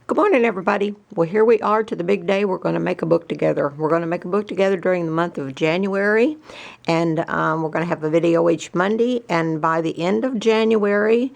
Good morning, everybody. Well, here we are to the big day. We're going to make a book together. We're going to make a book together during the month of January, and we're going to have a video each Monday. And by the end of January,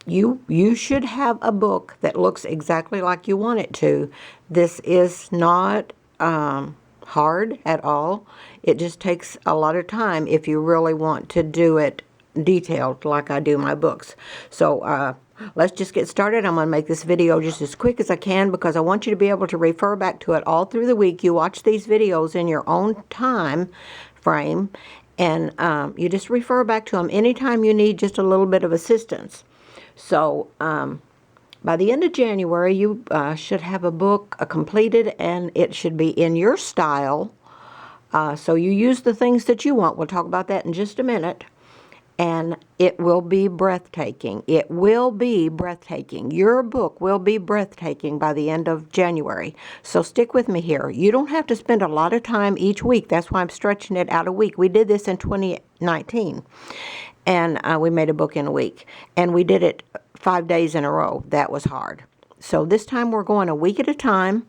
you should have a book that looks exactly like you want it to. This is not hard at all. It just takes a lot of time if you really want to do it detailed like I do my books. So let's just get started. I'm going to make this video just as quick as I can because I want you to be able to refer back to it all through the week. You watch these videos in your own time frame, and you just refer back to them anytime you need just a little bit of assistance. So by the end of January, you should have a book completed, and it should be in your style. So you use the things that you want. We'll talk about that in just a minute. And it will be breathtaking. It will be breathtaking. Your book will be breathtaking by the end of January. So stick with me here. You don't have to spend a lot of time each week. That's why I'm stretching it out a week. We did this in 2019, and we made a book in a week. And we did it 5 days in a row. That was hard. So this time we're going a week at a time.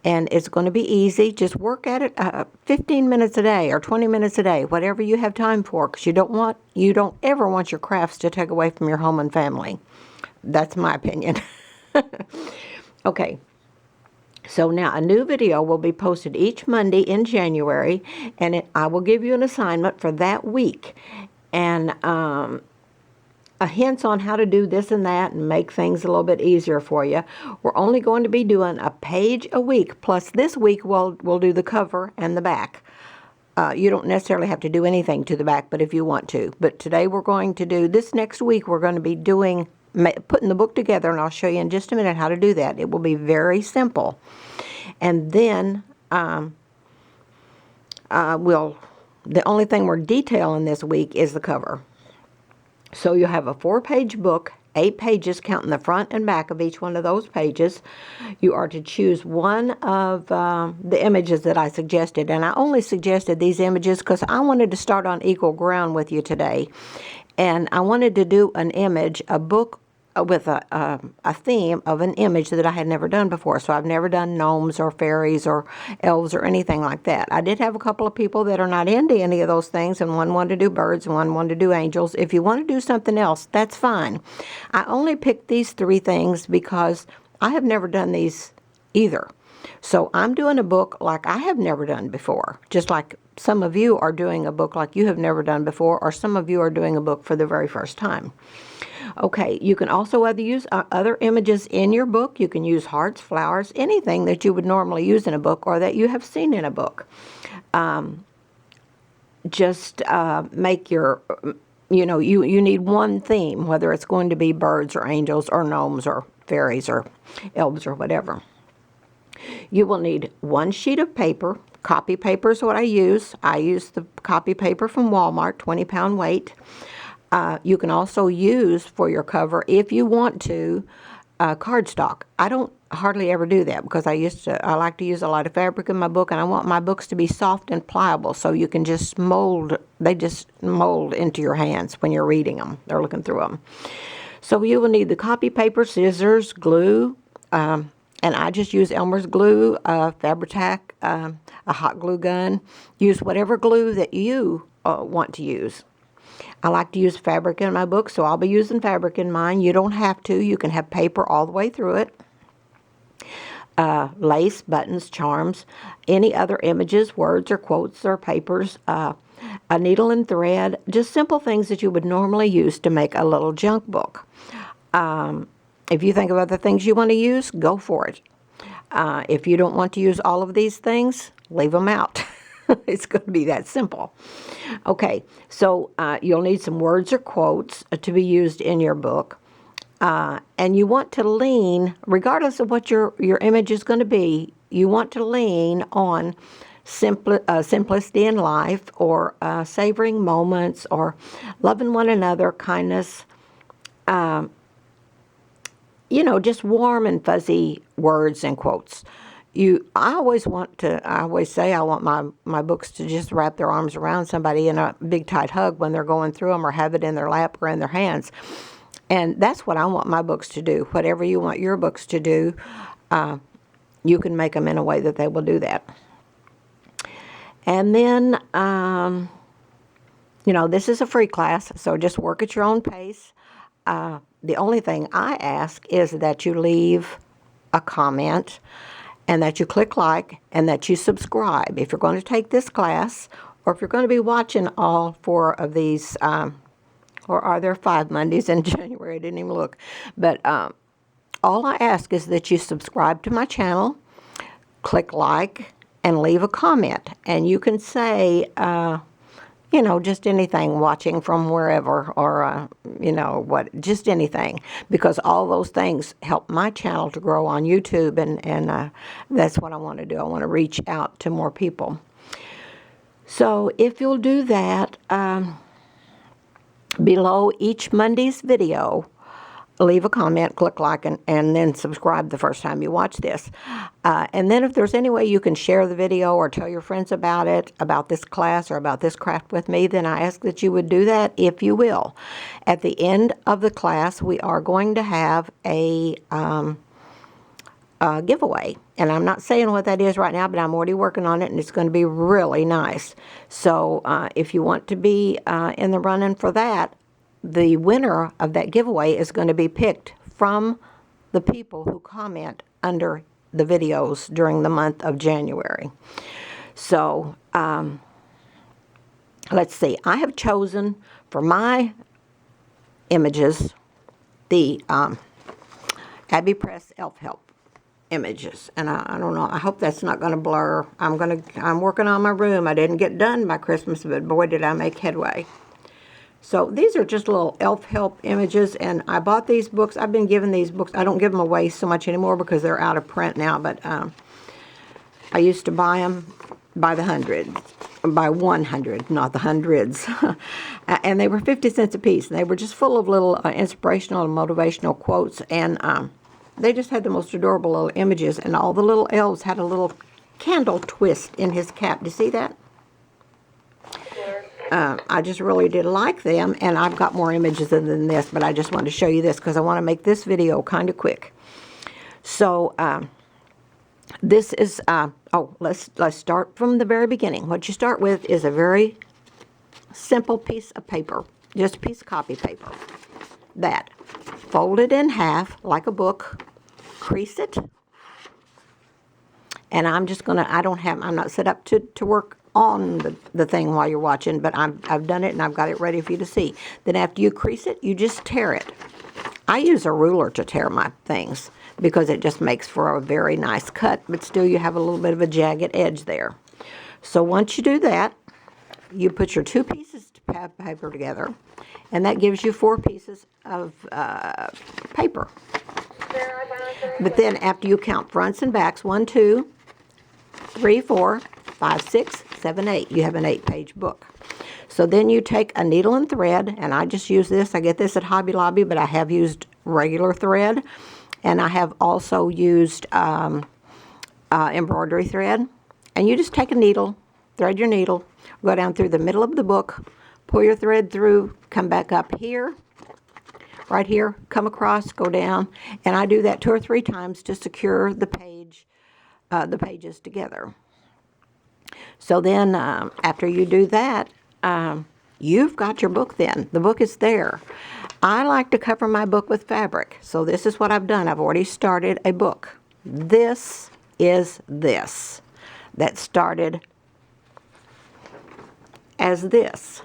And it's going to be easy. Just work at it 15 minutes a day or 20 minutes a day, whatever you have time for, because you don't ever want your crafts to take away from your home and family. That's my opinion. Okay. So now a new video will be posted each Monday in January, and I will give you an assignment for that week. And hints on how to do this and that and make things a little bit easier for you. We're only going to be doing a page a week, plus this week we'll do the cover and the back. You don't necessarily have to do anything to the back, but if you want to. But today we're going to do this. Next week we're going to be putting the book together, and I'll show you in just a minute how to do that. It will be very simple. And then the only thing we're detailing this week is the cover. So you'll have a 4-page book, 8 pages counting the front and back of each one of those pages. You are to choose one of the images that I suggested. And I only suggested these images because I wanted to start on equal ground with you today. And I wanted to do an image, a book with a theme of an image that I had never done before. So I've never done gnomes or fairies or elves or anything like that. I did have a couple of people that are not into any of those things, and one wanted to do birds and one wanted to do angels. If you want to do something else, that's fine. I only picked these 3 things because I have never done these either. So I'm doing a book like I have never done before, just like some of you are doing a book like you have never done before, or some of you are doing a book for the very first time. Okay, you can also use other images in your book. You can use hearts, flowers, anything that you would normally use in a book or that you have seen in a book. Just make your, you need one theme, whether it's going to be birds or angels or gnomes or fairies or elves or whatever. You will need 1 sheet of paper. Copy paper is what I use. I use the copy paper from Walmart, 20-pound weight. You can also use for your cover, if you want to, cardstock. I don't hardly ever do that because I like to use a lot of fabric in my book, and I want my books to be soft and pliable so you can just they just mold into your hands when you're reading them or looking through them. So you will need the copy paper, scissors, glue, and I just use Elmer's glue, Fabri-Tac, a hot glue gun. Use whatever glue that you want to use. I like to use fabric in my book, so I'll be using fabric in mine. You don't have to. You can have paper all the way through it. Lace, buttons, charms, any other images, words or quotes or papers, a needle and thread, just simple things that you would normally use to make a little junk book. If you think of other things you want to use, go for it. If you don't want to use all of these things, leave them out. It's going to be that simple. Okay, so you'll need some words or quotes to be used in your book. And you want to lean, regardless of what your image is going to be, you want to lean on simplicity in life, or savoring moments, or loving one another, kindness, just warm and fuzzy words and quotes. I always say I want my books to just wrap their arms around somebody in a big tight hug when they're going through them, or have it in their lap or in their hands. And that's what I want my books to do. Whatever you want your books to do, you can make them in a way that they will do that. And then, this is a free class, so just work at your own pace. The only thing I ask is that you leave a comment and that you click like and that you subscribe. If you're going to take this class, or if you're going to be watching all 4 of these, or are there 5 Mondays in January? I didn't even look. But all I ask is that you subscribe to my channel, click like, and leave a comment. And you can say, just anything, watching from wherever, or, just anything. Because all those things help my channel to grow on YouTube, and that's what I want to do. I want to reach out to more people. So if you'll do that, below each Monday's video, leave a comment, click like, and then subscribe the first time you watch this. And then if there's any way you can share the video or tell your friends about it, about this class or about this craft with me, then I ask that you would do that if you will. At the end of the class, we are going to have a giveaway. And I'm not saying what that is right now, but I'm already working on it, and it's going to be really nice. So if you want to be in the running for that, the winner of that giveaway is going to be picked from the people who comment under the videos during the month of January. So let's see. I have chosen for my images the Abbey Press Elf Help images, and I don't know, I hope that's not going to blur. I'm working on my room. I didn't get done by Christmas, but boy did I make headway. So these are just little elf help images, and I bought these books. I've been giving these books. I don't give them away so much anymore because they're out of print now, but I used to buy them by the hundred, by 100, not the hundreds. And they were 50 cents a piece, and they were just full of little inspirational and motivational quotes, and they just had the most adorable little images, and all the little elves had a little candle twist in his cap. Do you see that? I just really did like them, and I've got more images than this, but I just wanted to show you this because I want to make this video kind of quick. So this is, let's start from the very beginning. What you start with is a very simple piece of paper, just a piece of copy paper. That, fold it in half like a book, crease it, and I'm just going to, I'm not set up to work on the thing while you're watching, but I've done it and I've got it ready for you to see. Then after you crease it, you just tear it. I use a ruler to tear my things because it just makes for a very nice cut, but still you have a little bit of a jagged edge there. So once you do that, you put your 2 pieces of paper together, and that gives you 4 pieces of paper. But then after you count fronts and backs, 1, 2, 3, 4, 5, 6, 7, 8. You have an 8-page book. So then you take a needle and thread, and I just use this. I get this at Hobby Lobby, but I have used regular thread, and I have also used embroidery thread. And you just take a needle, thread your needle, go down through the middle of the book, pull your thread through, come back up here, right here, come across, go down, and I do that 2 or 3 times to secure the pages together. So then after you do that, you've got your book then. The book is there. I like to cover my book with fabric. So this is what I've done. I've already started a book. This is this. That started as this.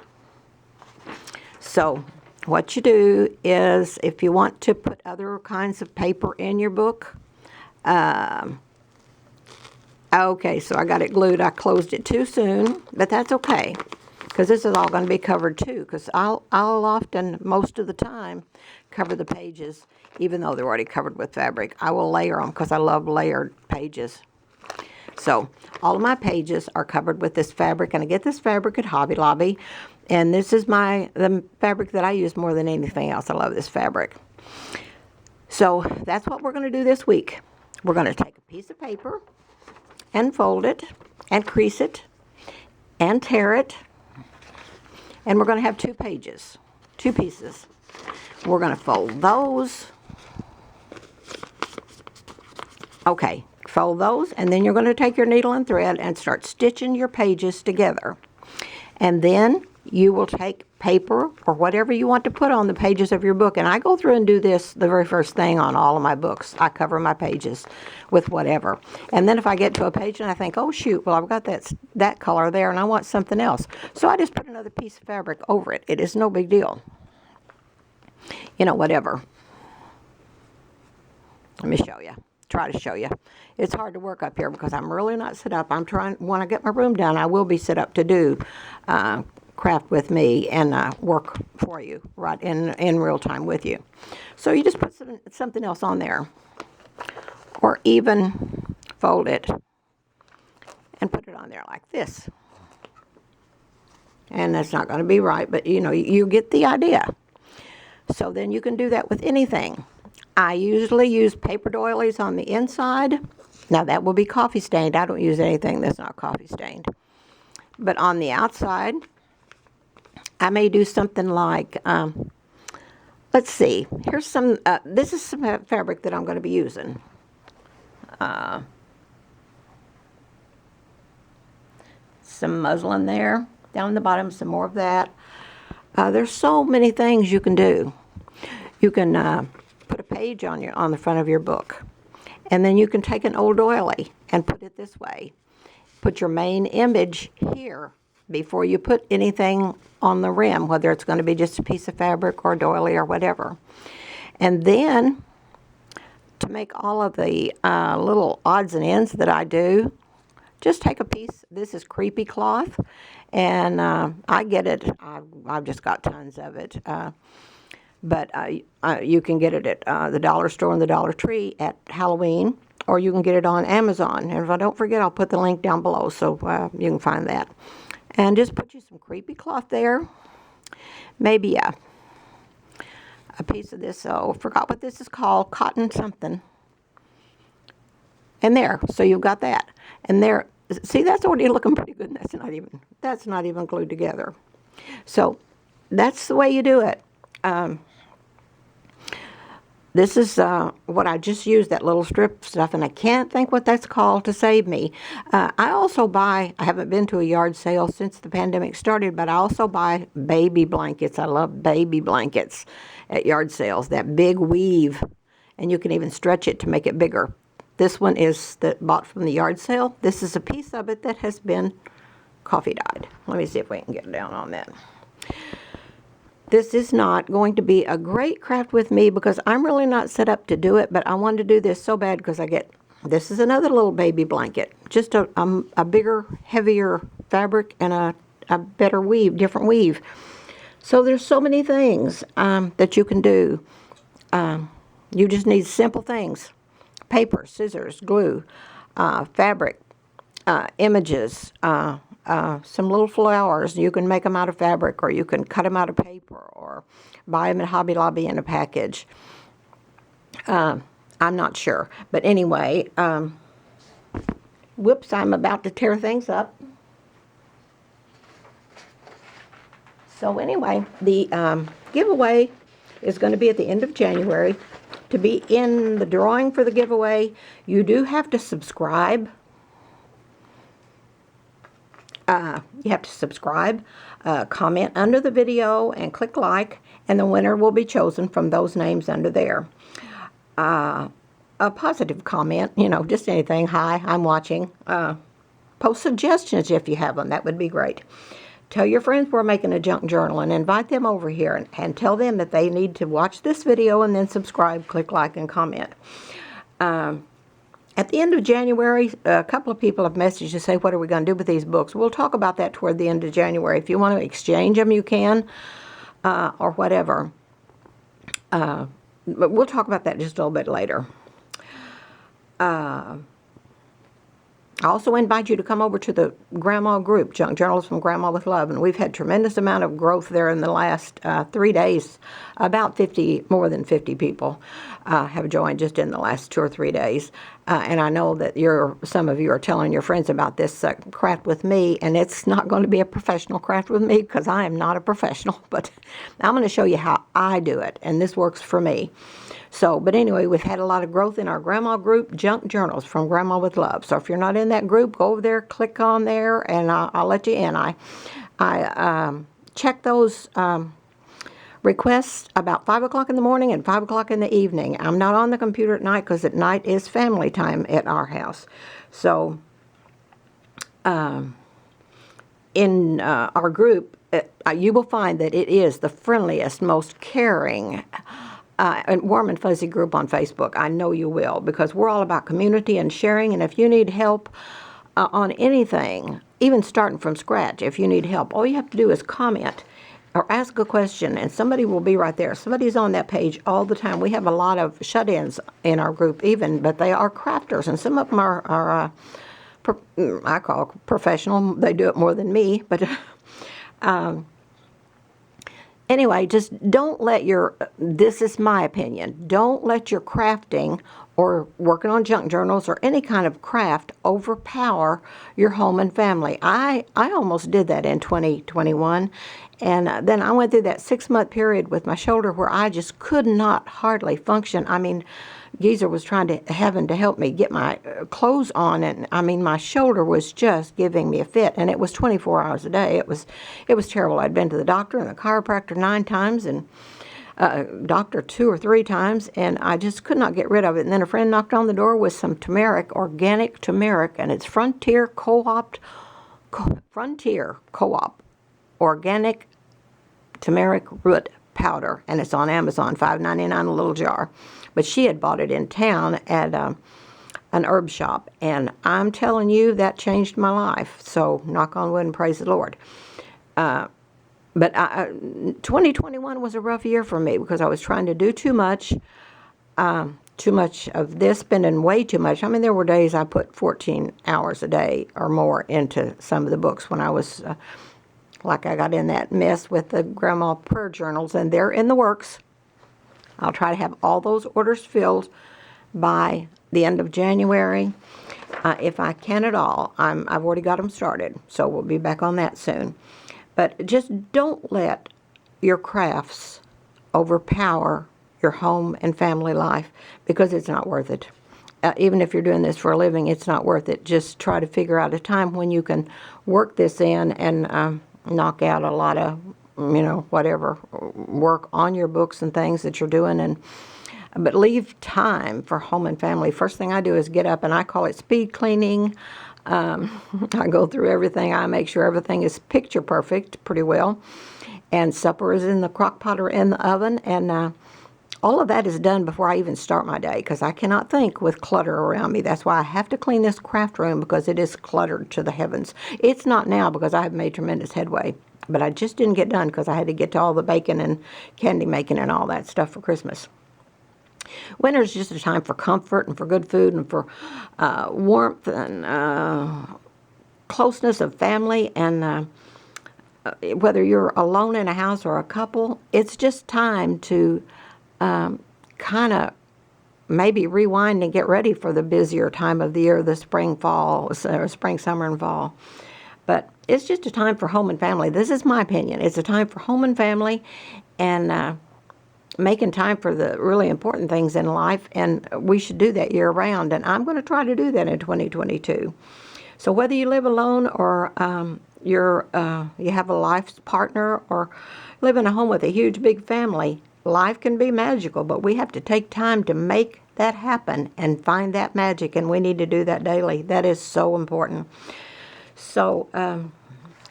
So what you do is, if you want to put other kinds of paper in your book, okay, so I got it glued. I closed it too soon, but that's okay, because this is all going to be covered too, because I'll often, most of the time, cover the pages, even though they're already covered with fabric. I will layer them because I love layered pages. So all of my pages are covered with this fabric, and I get this fabric at Hobby Lobby, and this is the fabric that I use more than anything else. I love this fabric. So that's what we're going to do this week. We're going to take a piece of paper and fold it and crease it and tear it, and we're going to have 2 pages, 2 pieces. we're going to fold those. Okay, fold those, and then you're going to take your needle and thread and start stitching your pages together. And then you will take paper or whatever you want to put on the pages of your book. And I go through and do this the very first thing on all of my books. I cover my pages with whatever. And then if I get to a page and I think, oh shoot, well I've got that color there and I want something else. So I just put another piece of fabric over it. It is no big deal. You know, whatever. Let me show you. Try to show you. It's hard to work up here because I'm really not set up. I'm trying, when I get my room done, I will be set up to do craft with me and work for you right in real time with you. So you just put something else on there, or even fold it and put it on there like this. And that's not going to be right, but you know, you get the idea. So then you can do that with anything. I usually use paper doilies on the inside. Now that will be coffee stained. I don't use anything that's not coffee stained. But on the outside, I may do something like, let's see, here's some, this is some fabric that I'm going to be using. Some muslin there, down the bottom, some more of that. There's so many things you can do. You can put a page on the front of your book, and then you can take an old doily and put it this way. Put your main image here before you put anything on the rim, whether it's going to be just a piece of fabric or a doily or whatever. And then to make all of the little odds and ends that I do, just take a piece. This is creepy cloth, and I get it. I've just got tons of it. But you can get it at the dollar store and the Dollar Tree at Halloween, or you can get it on Amazon. And if I don't forget, I'll put the link down below so you can find that. And just put you some creepy cloth there. Maybe a piece of this, oh, forgot what this is called, cotton something. And there, so you've got that. And there, see, that's already looking pretty good. And that's not even glued together. So that's the way you do it. This is what I just used, that little strip stuff, and I can't think what that's called to save me. I also buy, I haven't been to a yard sale since the pandemic started, but I also buy baby blankets. I love baby blankets at yard sales, that big weave, and you can even stretch it to make it bigger. This one is bought from the yard sale. This is a piece of it that has been coffee dyed. Let me see if we can get down on that. This is not going to be a great craft with me because I'm really not set up to do it, but I wanted to do this so bad because this is another little baby blanket. Just a bigger, heavier fabric and a better weave, different weave. So there's so many things that you can do. You just need simple things. Paper, scissors, glue, fabric, images, some little flowers. You can make them out of fabric, or you can cut them out of paper, or buy them at Hobby Lobby in a package. I'm not sure. But anyway, whoops, I'm about to tear things up. So anyway, the giveaway is going to be at the end of January. To be in the drawing for the giveaway, you do have to subscribe. You have to subscribe, comment under the video, and click like, and the winner will be chosen from those names under there. A positive comment, you know, just anything. Hi, I'm watching. Post suggestions if you have them. That would be great. Tell your friends we're making a junk journal and invite them over here and tell them that they need to watch this video and then subscribe, click like, and comment. At the end of January, a couple of people have messaged to say, what are we going to do with these books? We'll talk about that toward the end of January. If you want to exchange them, you can, or whatever. But we'll talk about that just a little bit later. I also invite you to come over to the Grandma group, Junk Journals from Grandma with Love, and we've had tremendous amount of growth there in the last 3 days, about more than 50 people. have joined just in the last 2 or 3 days. And I know that some of you are telling your friends about this craft with me, and it's not going to be a professional craft with me because I am not a professional, but I'm going to show you how I do it, and this works for me. So, but anyway, we've had a lot of growth in our grandma group, Junk Journals from Grandma with Love. So if you're not in that group, go over there, click on there, and I'll let you in. I check those requests about 5 o'clock in the morning and 5 o'clock in the evening. I'm not on the computer at night because at night is family time at our house. So in our group, you will find that it is the friendliest, most caring, and warm and fuzzy group on Facebook. I know you will, because we're all about community and sharing. And if you need help on anything, even starting from scratch, if you need help, all you have to do is comment or ask a question, and somebody will be right there. Somebody's on that page all the time. We have a lot of shut-ins in our group even, but they are crafters, and some of them are I call professional. They do it more than me, but anyway, just don't let this is my opinion, don't let your crafting or working on junk journals or any kind of craft overpower your home and family. I almost did that in 2021, and then I went through that 6-month period with my shoulder where I just could not hardly function. I mean, Geezer was having to help me get my clothes on, and I mean, my shoulder was just giving me a fit, and it was 24 hours a day. It was terrible. I'd been to the doctor and the chiropractor 9 times, and doctor 2 or 3 times, and I just could not get rid of it. And then a friend knocked on the door with some turmeric, organic turmeric, and it's Frontier Co-op organic turmeric root powder, and it's on Amazon, $5.99 a little jar. But she had bought it in town at an herb shop, and I'm telling you, that changed my life. So knock on wood and praise the Lord. But 2021 was a rough year for me because I was trying to do too much of this, spending way too much. I mean, there were days I put 14 hours a day or more into some of the books when I was, like I got in that mess with the grandma prayer journals, and they're in the works. I'll try to have all those orders filled by the end of January. If I can at all. I've already got them started, so we'll be back on that soon. But just don't let your crafts overpower your home and family life, because it's not worth it. Even if you're doing this for a living, it's not worth it. Just try to figure out a time when you can work this in and knock out a lot of, whatever, work on your books and things that you're doing, but leave time for home and family. First thing I do is get up, and I call it speed cleaning. I go through everything. I make sure everything is picture perfect pretty well, and supper is in the crock pot or in the oven, and all of that is done before I even start my day, because I cannot think with clutter around me. That's why I have to clean this craft room, because it is cluttered to the heavens. It's not now, because I have made tremendous headway, but I just didn't get done because I had to get to all the baking and candy making and all that stuff for Christmas. Winter is just a time for comfort and for good food and for warmth and closeness of family. And whether you're alone in a house or a couple, it's just time to kind of maybe rewind and get ready for the busier time of the year, the spring, summer, and fall. But it's just a time for home and family. This is my opinion. It's a time for home and family, and making time for the really important things in life, and we should do that year round, and I'm going to try to do that in 2022. So whether you live alone or you have a life partner or live in a home with a huge big family, life can be magical, but we have to take time to make that happen and find that magic, and we need to do that daily. That is so important. So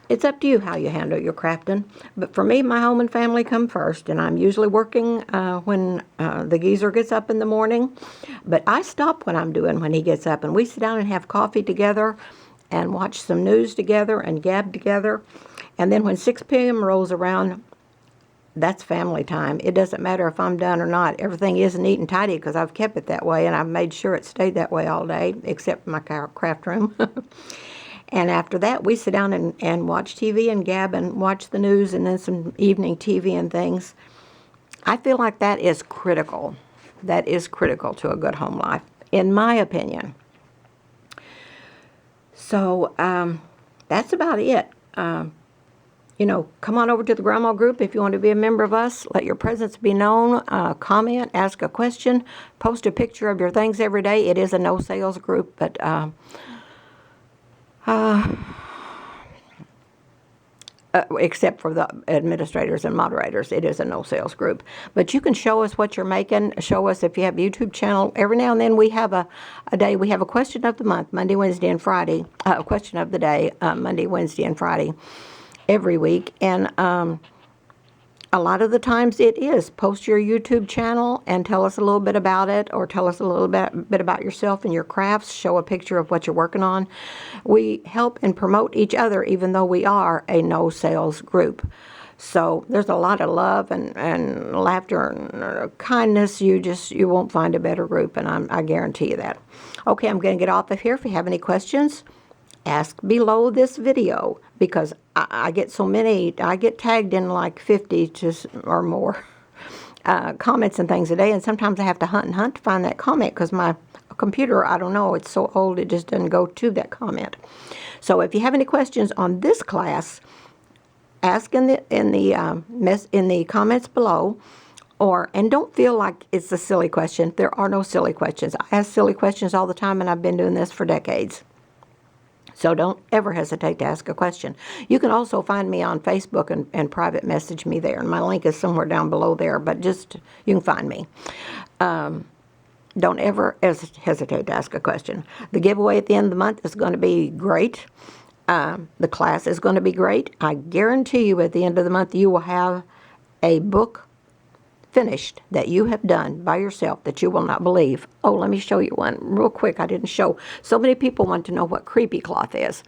it's up to you how you handle your crafting. But for me, my home and family come first, and I'm usually working when the geezer gets up in the morning. But I stop when he gets up, and we sit down and have coffee together and watch some news together and gab together. And then when 6 p.m. rolls around, that's family time. It doesn't matter if I'm done or not. Everything is neat and tidy because I've kept it that way, and I've made sure it stayed that way all day, except my craft room. And after that, we sit down and watch TV and gab and watch the news and then some evening TV and things. I feel like that is critical That is critical to a good home life, in my opinion. So that's about it. You know, come on over to the Grandma group if you want to be a member of us. Let your presence be known. Comment, ask a question, post a picture of your things every day. It is a no sales group, but except for the administrators and moderators, it is a no sales group. But you can show us what you're making. Show us if you have a YouTube channel. Every now and then we have a day. We have a question of the month, Monday, Wednesday, and Friday. A question of the day, Monday, Wednesday, and Friday. Every week, and a lot of the times it is post your YouTube channel and tell us a little bit about it, or tell us a little bit about yourself and your crafts. Show a picture of what you're working on. We help and promote each other, even though we are a no sales group. So there's a lot of love and laughter and kindness. You won't find a better group, and I guarantee you that. Okay, I'm going to get off of here. If you have any questions, ask below this video, because I get so many. I get tagged in like 50 or more comments and things a day, and sometimes I have to hunt to find that comment, because my computer, I don't know, it's so old it just doesn't go to that comment. So if you have any questions on this class, ask in the comments below. And don't feel like it's a silly question. There are no silly questions. I ask silly questions all the time, and I've been doing this for decades. So don't ever hesitate to ask a question. You can also find me on Facebook and private message me there. And my link is somewhere down below there, but you can find me. Don't ever hesitate to ask a question. The giveaway at the end of the month is going to be great. The class is going to be great. I guarantee you at the end of the month you will have a book finished that you have done by yourself that you will not believe. Oh, let me show you one real quick. I didn't show. So many people want to know what creepy cloth is.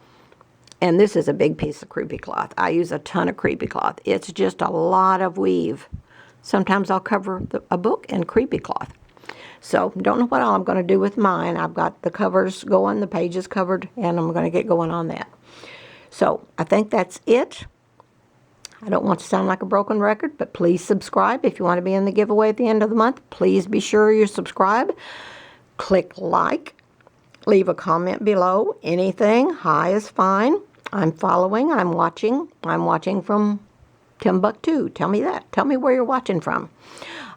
And this is a big piece of creepy cloth. I use a ton of creepy cloth. It's just a lot of weave. Sometimes I'll cover a book in creepy cloth. So don't know what all I'm going to do with mine. I've got the covers going, the pages covered, and I'm going to get going on that. So I think that's it. I don't want to sound like a broken record, but please subscribe if you want to be in the giveaway at the end of the month. Please be sure you subscribe. Click like. Leave a comment below. Anything. Hi is fine. I'm following. I'm watching. I'm watching from Timbuktu. Tell me that. Tell me where you're watching from.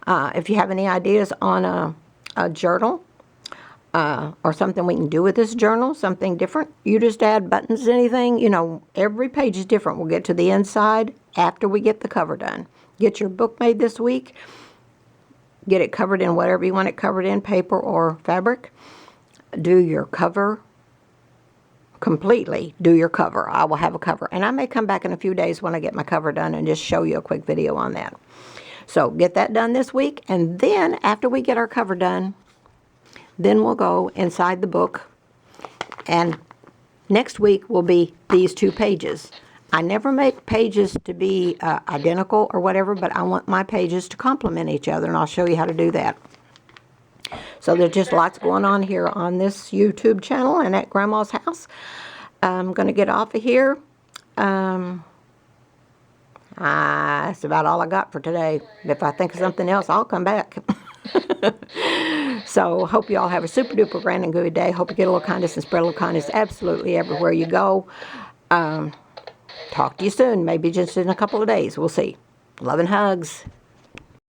If you have any ideas on a journal, or something we can do with this journal, something different, you just add buttons, anything. You know, every page is different. We'll get to the inside after we get the cover done. Get your book made this week. Get it covered in whatever you want it covered in, paper or fabric. Do your cover completely. Do your cover. I will have a cover. And I may come back in a few days when I get my cover done and just show you a quick video on that. So get that done this week. And then after we get our cover done, then we'll go inside the book, and next week will be these 2 pages. I never make pages to be identical or whatever, but I want my pages to complement each other, and I'll show you how to do that. So there's just lots going on here on this YouTube channel and at Grandma's house. I'm going to get off of here. That's about all I got for today. If I think of something else, I'll come back. So hope you all have a super duper grand and good day. Hope you get a little kindness and spread a little kindness absolutely everywhere you go. Talk to you soon, maybe just in a couple of days. We'll see. Love and hugs.